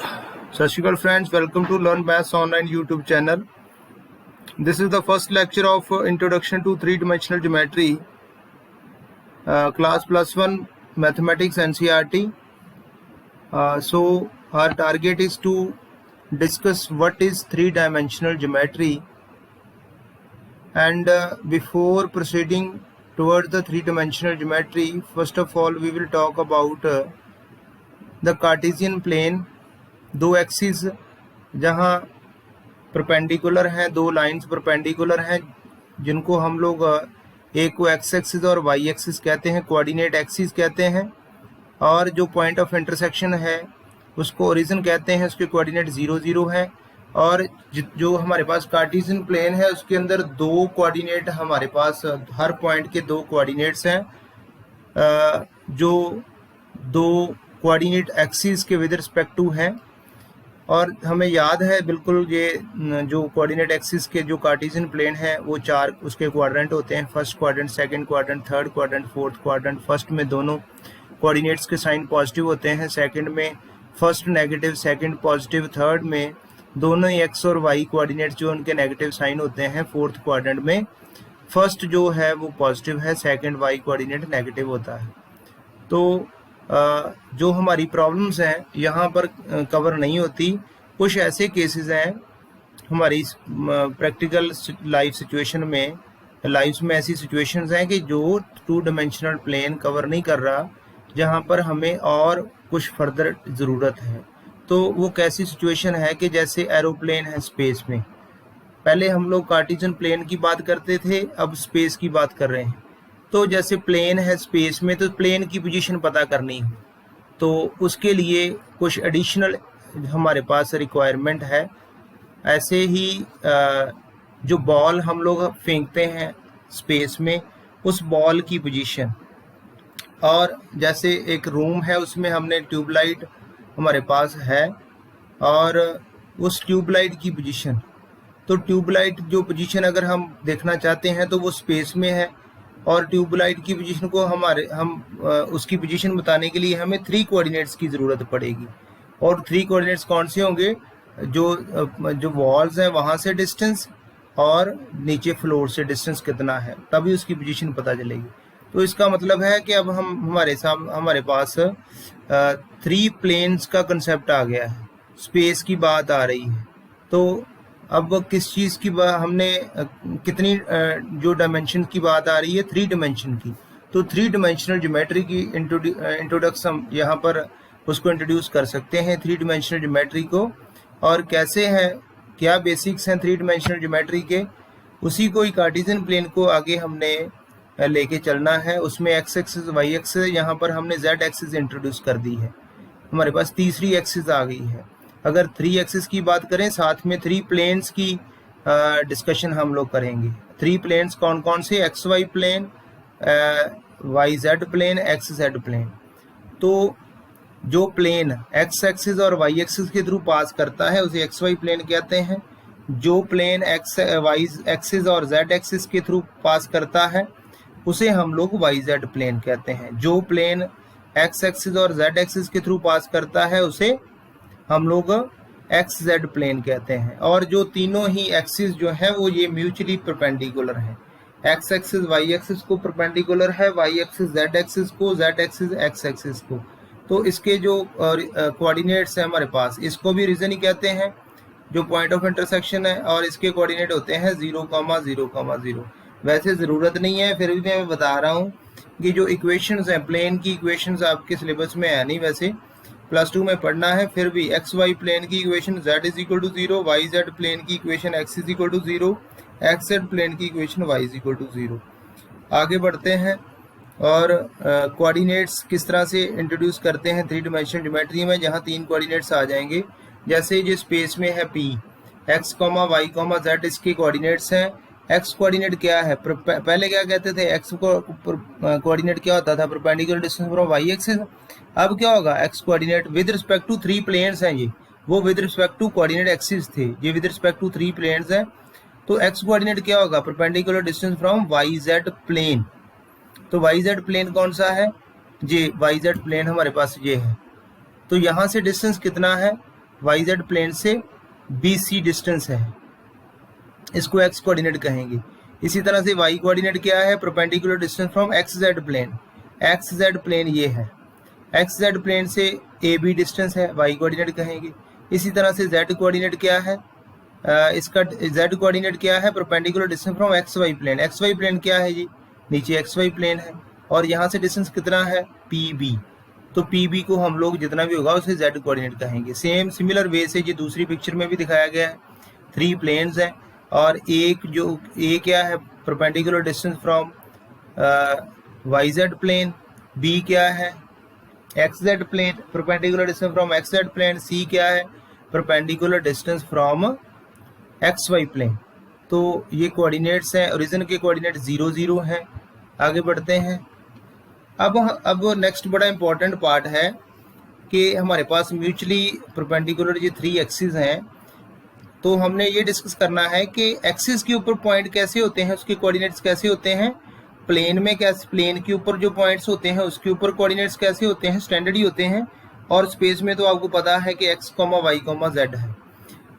सत Sri Akal friends, welcome to learn maths online YouTube channel. This is the first lecture of introduction to three dimensional geometry, class +1 mathematics NCERT. So our target is to discuss what is three-dimensional geometry, and before proceeding towards the three-dimensional geometry, first of all we will talk about the Cartesian plane. दो axis जहाँ perpendicular हैं, दो lines perpendicular हैं जिनको हम लोग एक को एक्स एक्सिस और वाई एक्सिस कहते हैं, कोऑर्डिनेट एक्सिस कहते हैं, और जो पॉइंट ऑफ इंटरसेक्शन है उसको ओरिजिन कहते हैं, उसके कोऑर्डिनेट 0 0 है। और जो हमारे पास कार्टेशियन प्लेन है उसके अंदर दो कोऑर्डिनेट हमारे पास, हर पॉइंट के दो कोऑर्डिनेट्स हैं, जो दो कोऑर्डिनेट एक्सिस के विद रिस्पेक्ट टू हैं। और हमें याद है बिल्कुल, ये जो कोऑर्डिनेट एक्सिस के जो कार्टेशियन प्लेन है वो चार उसके क्वाड्रेंट होते हैं, first quadrant, second quadrant, third quadrant, fourth quadrant. First में दोनों कोऑर्डिनेट्स के साइन पॉजिटिव होते हैं, सेकंड में first negative, second positive, third में दोनों ही एक्स और वाई कोऑर्डिनेट्स जो उनके नेगेटिव साइन होते हैं। फोर्थ क्वाड्रेंट में फर्स्ट जो है वो पॉजिटिव है, सेकंड वाई कोऑर्डिनेट नेगेटिव होता है। तो जो हमारी प्रॉब्लम्स हैं यहाँ पर कवर नहीं होती। कुछ ऐसे केसेस हैं हमारी प्रैक्टिकल लाइफ सिचुएशन में, लाइफ में ऐसी सिचुएशंस हैं कि जो टू डायमेंशनल प्लेन कवर नहीं कर रहा, जहाँ पर हमें और कुछ फर्दर ज़रूरत है। तो वो कैसी सिचुएशन है कि जैसे एरोप्लेन है स्पेस में, पहले हम लोग कार्टेशियन प्लेन की बात करते थे, अब स्पेस की बात कर रहे हैं। तो जैसे प्लेन है स्पेस में, तो प्लेन की पोजीशन पता करनी है, तो उसके लिए कुछ एडिशनल हमारे पास रिक्वायरमेंट है। ऐसे ही जो बॉल हम लोग फेंकते हैं स्पेस में, उस बॉल की पोजीशन, और जैसे एक रूम है उसमें हमने ट्यूबलाइट हमारे पास है और उस ट्यूबलाइट की पोजीशन, तो ट्यूबलाइट जो पोजीशन अगर हम देखना चाहते हैं तो वो स्पेस में है, और ट्यूबलाइट की पोजीशन को उसकी पोजीशन बताने के लिए हमें थ्री कोऑर्डिनेट्स की ज़रूरत पड़ेगी। और थ्री कोऑर्डिनेट्स कौन से होंगे? जो वॉल्स हैं वहाँ से डिस्टेंस और नीचे फ्लोर से डिस्टेंस कितना है, तभी उसकी पोजीशन पता चलेगी। तो इसका मतलब है कि अब हमारे पास थ्री प्लेन्स का कंसेप्ट आ गया है, स्पेस की बात आ रही है। तो अब किस चीज़ की हमने कितनी जो डायमेंशन की बात आ रही है, थ्री डायमेंशन की। तो थ्री डायमेंशनल ज्योमेट्री की इंट्रोडक्शन यहाँ पर उसको इंट्रोड्यूस कर सकते हैं, थ्री डायमेंशनल ज्योमेट्री को। और कैसे है, क्या बेसिक्स हैं थ्री डायमेंशनल ज्योमेट्री के, उसी को ही कार्टेशियन प्लेन को आगे हमने लेके चलना है। उसमें एक्स एक्सिस, वाई एक्सिस, यहाँ पर हमने जेड एक्सिस इंट्रोड्यूस कर दी है, हमारे पास तीसरी एक्सिस आ गई है। अगर थ्री एक्सिस की बात करें, साथ में थ्री प्लेन्स की डिस्कशन हम लोग करेंगे। थ्री प्लेन्स कौन कौन से? X Y plane, y Z plane, x Z plane. तो जो प्लेन एक्स एक्सिस और वाई एक्सिस के थ्रू पास करता है उसे एक्स वाई प्लेन कहते हैं। जो प्लेन एक्स वाई एक्सिस और जेड एक्सिस के थ्रू पास करता है उसे हम लोग वाई जेड प्लेन कहते हैं। जो प्लेन एक्स एक्सिस और जेड एक्सिस के थ्रू पास करता है उसे हम लोग एक्स जेड प्लेन कहते हैं। और जो तीनों ही एक्सिस जो है वो ये म्यूचुअली परपेंडिकुलर हैं। एक्स एक्सिस वाई एक्सिस को परपेंडिकुलर है, वाई एक्सिस जेड एक्सिस को, जेड एक्सिस एक्स एक्सिस को। तो इसके जो कोऑर्डिनेट्स हैं हमारे पास, इसको भी रीजन ही कहते हैं, जो पॉइंट ऑफ इंटरसेक्शन है, और इसके कोऑर्डिनेट होते हैं 0, 0, 0। वैसे ज़रूरत नहीं है, फिर भी मैं बता रहा हूँ कि जो इक्वेशंस हैं, प्लेन की इक्वेशंस आपके सिलेबस में है नहीं, वैसे +2 में पढ़ना है। फिर भी एक्स वाई प्लेन की equation z = 0, Y Z plane की equation x = 0, X Z plane की इक्वेशन y = 0। आगे बढ़ते हैं और कोऑर्डिनेट्स किस तरह से इंट्रोड्यूस करते हैं थ्री डायमेंशनल ज्योमेट्री में, जहाँ तीन कोऑर्डिनेट्स आ जाएंगे। जैसे जो स्पेस में है p, x, y, z इसके कोऑर्डिनेट्स हैं। एक्स कोऑर्डिनेट क्या है? पहले क्या कहते थे, एक्स को कोऑर्डिनेट क्या होता था? Perpendicular distance from y axis. अब क्या होगा? X coordinate with respect to three planes हैं, ये वो with respect to coordinate axis थे, ये with respect to three planes हैं। तो एक्स कोऑर्डिनेट क्या होगा? Perpendicular distance from y Z plane. तो वाई जेड प्लेन कौन सा है? ये वाई जेड प्लेन हमारे पास ये है। तो यहाँ से डिस्टेंस कितना है? वाई जेड प्लेन से BC डिस्टेंस है, इसको एक्स कोऑर्डिनेट कहेंगे। इसी तरह से वाई कोऑर्डिनेट क्या है, perpendicular distance from X Z plane, x Z plane ये है, एक्स जेड प्लेन से AB डिस्टेंस है, वाई कोऑर्डिनेट कहेंगे। इसी तरह से जेड कोऑर्डिनेट क्या है, इसका जेड कोऑर्डिनेट क्या है, perpendicular distance from XY plane, XY plane क्या है जी, नीचे XY प्लेन है, और यहाँ से डिस्टेंस कितना है, PB, तो PB को हम लोग जितना भी होगा उसे जेड कोऑर्डिनेट कहेंगे। सेम सिमिलर वे से ये दूसरी पिक्चर में भी दिखाया गया है, 3 प्लेन्स हैं, और एक जो A क्या है, perpendicular distance from YZ plane, B क्या है, XZ plane, perpendicular distance from XZ plane, C क्या है, perpendicular distance from XY plane. तो ये कोऑर्डिनेट्स हैं, ओरिजिन के कोऑर्डिनेट 0 0 हैं। आगे बढ़ते हैं। अब नेक्स्ट बड़ा इंपॉर्टेंट पार्ट है कि हमारे पास म्यूचुअली परपेंडिकुलर ये 3 एक्सिस हैं, तो हमने ये डिस्कस करना है कि एक्सिस के ऊपर पॉइंट कैसे होते हैं, उसके कोऑर्डिनेट्स कैसे होते हैं, प्लेन में कैसे, प्लेन के ऊपर जो पॉइंट्स होते हैं उसके ऊपर कोऑर्डिनेट्स कैसे होते हैं, स्टैंडर्ड ही होते हैं, और स्पेस में तो आपको पता है कि x, y, z है।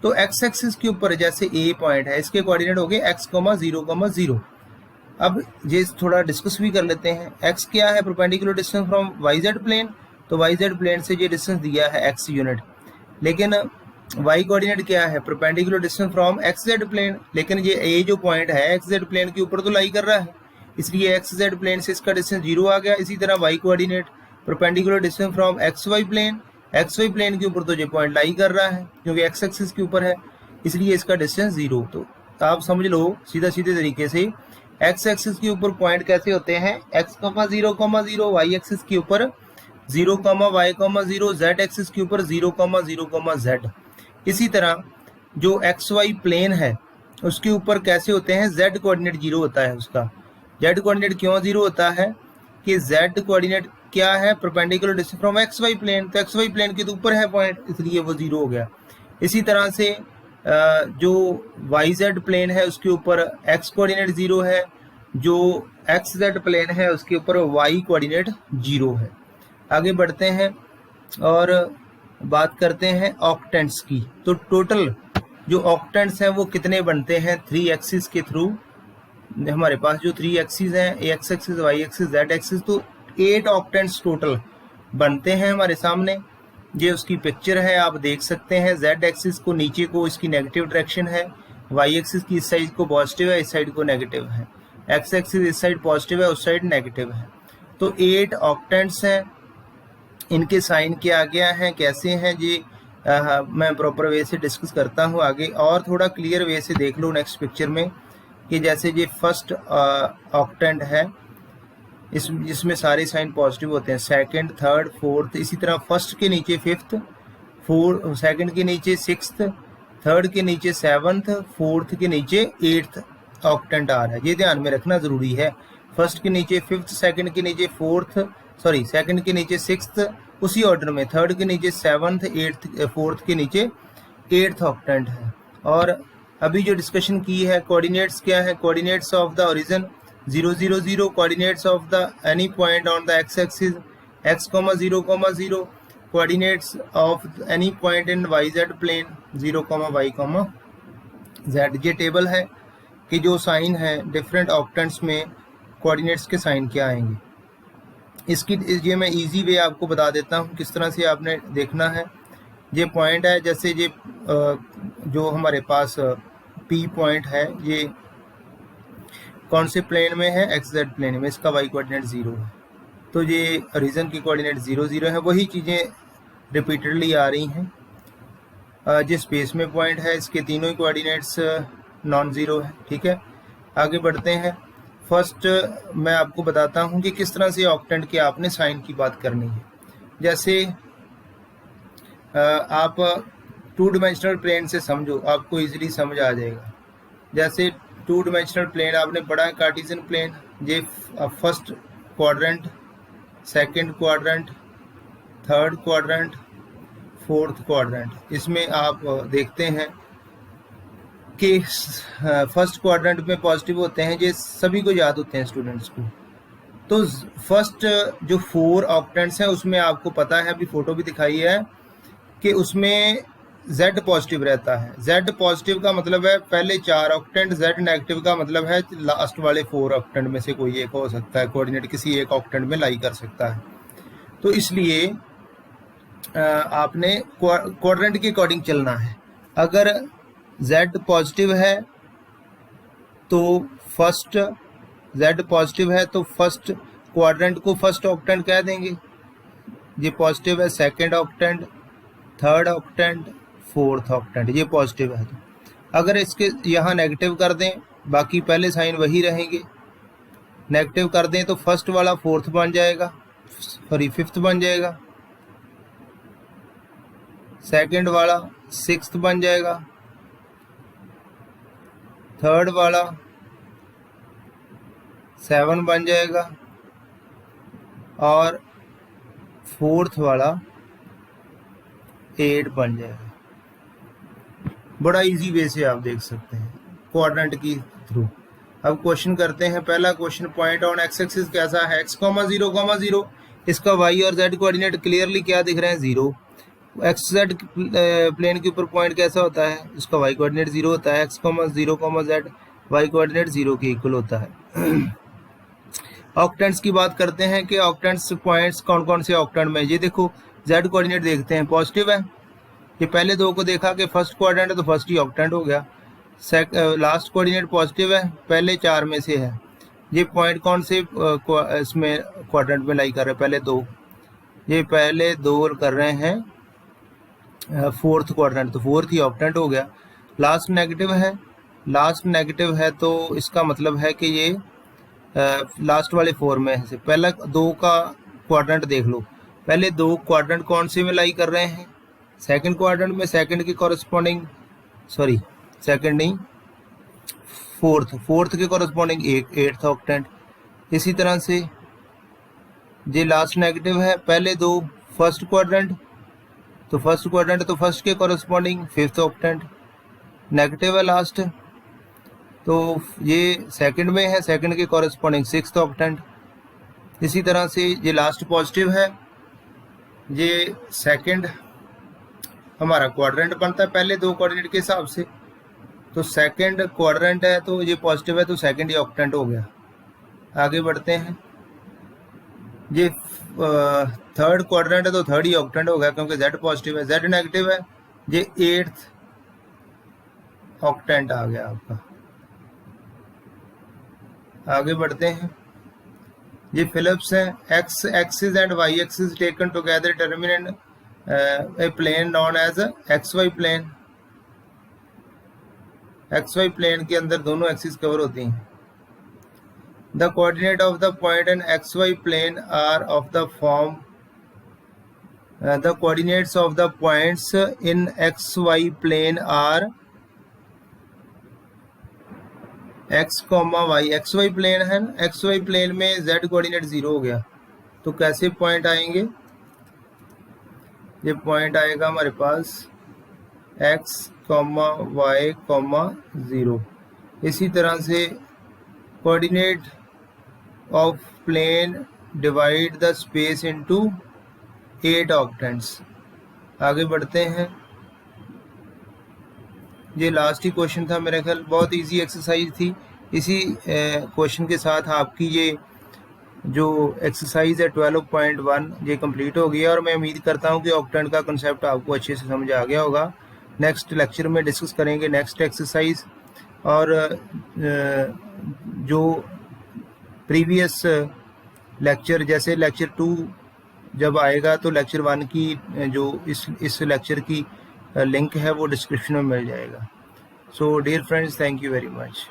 तो x एक्सिस के ऊपर जैसे A पॉइंट है, इसके कोऑर्डिनेट हो गए x, 0, 0। अब ये थोड़ा डिस्कस भी कर लेते हैं। x क्या है, perpendicular distance from YZ plane, तो YZ प्लेन से ये डिस्टेंस दिया है x यूनिट, लेकिन y कोऑर्डिनेट क्या है, perpendicular distance from XZ plane, लेकिन ये A जो पॉइंट है XZ प्लेन के ऊपर तो लाई कर रहा है, इसलिए XZ प्लेन से इसका डिस्टेंस 0 आ गया। इसी तरह y coordinate perpendicular distance from XY plane, XY plane के ऊपर तो ये पॉइंट लाई कर रहा है क्योंकि x एक्सिस के ऊपर है, इसलिए इसका डिस्टेंस 0। तो आप समझ लो सीधे तरीके से x एक्सिस के ऊपर पॉइंट कैसे होते हैं, x, 0, 0, y एक्सिस के ऊपर 0, y, 0, z एक्सिस के ऊपर 0, 0, z। इसी तरह जो XY प्लेन है उसके ऊपर कैसे होते हैं, z कोऑर्डिनेट 0 होता है उसका। z कोऑर्डिनेट क्यों 0 होता है कि z कोऑर्डिनेट क्या है, perpendicular distance from XY plane, तो XY प्लेन के ऊपर है पॉइंट, इसलिए वो 0 हो गया। इसी तरह से जो YZ प्लेन है उसके ऊपर x कोऑर्डिनेट 0 है, जो XZ प्लेन है उसके ऊपर y कोऑर्डिनेट 0 है। आगे बढ़ते हैं और बात करते हैं ऑक्टेंट्स की। तो टोटल जो ऑक्टेंट्स हैं वो कितने बनते हैं 3 एक्सिस के थ्रू, हमारे पास जो 3 एक्सिस हैं, x axis, y axis, z axis, तो 8 ऑक्टेंट्स टोटल बनते हैं हमारे सामने। ये उसकी पिक्चर है, आप देख सकते हैं। z एक्सिस को नीचे को इसकी नेगेटिव डायरेक्शन है, y एक्सिस की इस साइड को पॉजिटिव है, इस साइड को नेगेटिव है, x एक्सिस इस साइड पॉजिटिव है, उस साइड नेगेटिव है। तो 8 ऑक्टेंट्स हैं। इनके साइन क्या गया हैं, कैसे हैं, ये मैं प्रॉपर वे से डिस्कस करता हूँ आगे, और थोड़ा क्लियर वे से देख लो नेक्स्ट पिक्चर में कि जैसे ये फर्स्ट ऑक्टेंट है, इसमें सारे साइन पॉजिटिव होते हैं, सेकंड, थर्ड, फोर्थ, इसी तरह फर्स्ट के नीचे फिफ्थ, सेकंड के नीचे सिक्स्थ, थर्ड के नीचे सेवंथ, फोर्थ के नीचे एट्थ ऑक्टेंट आ रहा है। ये ध्यान में रखना ज़रूरी है। फर्स्ट के नीचे फिफ्थ, सेकंड के नीचे सेकंड के नीचे सिक्स्थ, उसी ऑर्डर में थर्ड के नीचे सेवंथ, एट्थ, फोर्थ के नीचे एट्थ ऑक्टेंट है। और अभी जो डिस्कशन की है, कोऑर्डिनेट्स क्या है, coordinates of the origin 0, 0, 0, coordinates of the any point on the x axis x, 0, 0, coordinates of any point in YZ plane 0, y, z। ये टेबल है कि जो साइन है डिफरेंट ऑक्टेंट्स में कोऑर्डिनेट्स के साइन क्या आएंगे। इसकी ये मैं इजी वे आपको बता देता हूँ किस तरह से आपने देखना है। ये पॉइंट है, जैसे ये जो हमारे पास P पॉइंट है, ये कौन से प्लेन में है, XZ प्लेन में, इसका y कोऑर्डिनेट 0 है, तो ये ओरिजिन की कोऑर्डिनेट 0, 0 है। वही चीज़ें रिपीटेडली आ रही हैं। जिस स्पेस में पॉइंट है इसके तीनों ही कोऑर्डिनेट्स नॉन ज़ीरो है। ठीक है, आगे बढ़ते हैं। फर्स्ट मैं आपको बताता हूँ कि किस तरह से ऑक्टेंट के आपने साइन की बात करनी है। जैसे आप 2 डिमेंशनल प्लेन से समझो, आपको इजीली समझ आ जाएगा। जैसे 2 डिमेंशनल प्लेन आपने पढ़ा है, कार्टेशियन प्लेन, ये first quadrant, second quadrant, third quadrant, fourth quadrant. इसमें आप देखते हैं कि फर्स्ट क्वाड्रेंट में पॉजिटिव होते हैं, ये सभी को याद होते हैं स्टूडेंट्स को। तो फर्स्ट जो 4 ऑक्टेंट्स हैं उसमें आपको पता है, अभी फोटो भी दिखाई है, कि उसमें Z पॉजिटिव रहता है। Z पॉजिटिव का मतलब है पहले 4 ऑक्टेंट, Z नेगेटिव का मतलब है लास्ट वाले 4 ऑक्टेंट में से कोई एक हो सकता है, कोऑर्डिनेट किसी एक ऑक्टेंट में लाई कर सकता है। तो इसलिए आपने क्वाड्रेंट के अकॉर्डिंग चलना है। अगर Z पॉजिटिव है तो फर्स्ट Z पॉजिटिव है तो फर्स्ट क्वाड्रेंट को फर्स्ट ऑक्टेंट कह देंगे। ये पॉजिटिव है, second octant, third octant, fourth octant, ये पॉजिटिव है। तो अगर इसके यहाँ नेगेटिव कर दें, बाकी पहले साइन वही रहेंगे। नेगेटिव कर दें तो फर्स्ट वाला फोर्थ बन जाएगा, सॉरी फिफ्थ बन जाएगा, सेकंड वाला सिक्स्थ बन जाएगा, थर्ड वाला 7 बन जाएगा और फोर्थ वाला 8 बन जाएगा। बड़ा इजी वे से आप देख सकते हैं क्वाड्रेंट की थ्रू। अब क्वेश्चन करते हैं। पहला question, point on x axis कैसा है, x, 0, इसका y और z कोऑर्डिनेट क्लियरली क्या दिख रहे हैं, 0। एक्स जेड प्लेन के ऊपर पॉइंट कैसा होता है, उसका y कोऑर्डिनेट 0 होता है। x, 0, z y कोऑर्डिनेट 0 के इक्वल होता है। ऑक्टेंट्स की बात करते हैं कि ऑक्टेंट्स पॉइंट्स कौन कौन से ऑक्टेंट में। ये देखो z कोऑर्डिनेट देखते हैं, पॉजिटिव है। ये पहले दो को देखा कि फर्स्ट क्वाड्रेंट है तो फर्स्ट ही ऑक्टेंट हो गया। लास्ट कोऑर्डिनेट पॉजिटिव है, पहले 4 में से है। ये पॉइंट कौन से इसमें क्वाड्रेंट में लाई कर रहे हैं, पहले 2। ये पहले 2 कर रहे हैं फोर्थ क्वाड्रेंट, तो फोर्थ ही ऑक्टेंट हो गया। लास्ट नेगेटिव है, लास्ट नेगेटिव है तो इसका मतलब है कि ये लास्ट वाले 4 में से पहला 2 का क्वाड्रेंट देख लो। पहले 2 क्वाड्रेंट कौन से में लाई कर रहे हैं, सेकंड क्वाड्रेंट में, सेकंड के कॉरस्पॉन्डिंग, सॉरी सेकंड नहीं, फोर्थ के कॉरस्पॉन्डिंग 8th ऑक्टेंट। इसी तरह से ये लास्ट नेगेटिव है, पहले 2 फर्स्ट क्वाड्रेंट, तो फर्स्ट क्वाड्रेंट तो फर्स्ट के कॉरस्पॉन्डिंग 5th ऑक्टेंट। नेगेटिव है लास्ट, तो ये सेकंड में है, सेकंड के कॉरस्पॉन्डिंग 6th ऑक्टेंट। इसी तरह से ये लास्ट पॉजिटिव है, ये सेकंड हमारा क्वाड्रेंट बनता है पहले 2 कोऑर्डिनेट के हिसाब से, तो सेकंड क्वाड्रेंट है तो ये पॉजिटिव है तो सेकंड ही ऑक्टेंट हो गया। आगे बढ़ते हैं। ये थर्ड क्वाड्रेंट है तो थर्ड ही ऑक्टेंट हो गया क्योंकि z पॉजिटिव है। z नेगेटिव है, ये 8th ऑक्टेंट आ गया आपका। आगे बढ़ते हैं। ये फिलिप्स है, x axis and y axis taken together determine a plane known as xy plane. xy plane के अंदर दोनों एक्सिस कवर होती हैं। The coordinate of the point in xy plane are of the form the coordinates of the points in xy plane are x, y। xy plane है ना, xy plane में z coordinate 0 हो गया तो कैसे point आएंगे, ये पॉइंट आएगा हमारे पास x, y, 0। इसी तरह से coordinate of plane divide the space into 8 octants. आगे बढ़ते हैं। ये लास्ट ही क्वेश्चन था मेरे ख्याल, बहुत इजी एक्सरसाइज थी। इसी क्वेश्चन के साथ आपकी ये जो एक्सरसाइज है 12.1 ये कंप्लीट हो गई है और मैं उम्मीद करता हूँ कि ऑक्टेंट का कंसेप्ट आपको अच्छे से समझ आ गया होगा। नेक्स्ट लेक्चर में डिस्कस करेंगे नेक्स्ट एक्सरसाइज, और जो प्रीवियस लेक्चर जैसे लेक्चर 2 जब आएगा तो लेक्चर 1 की जो इस लेक्चर की लिंक है वो डिस्क्रिप्शन में मिल जाएगा। So dear friends, thank you very much.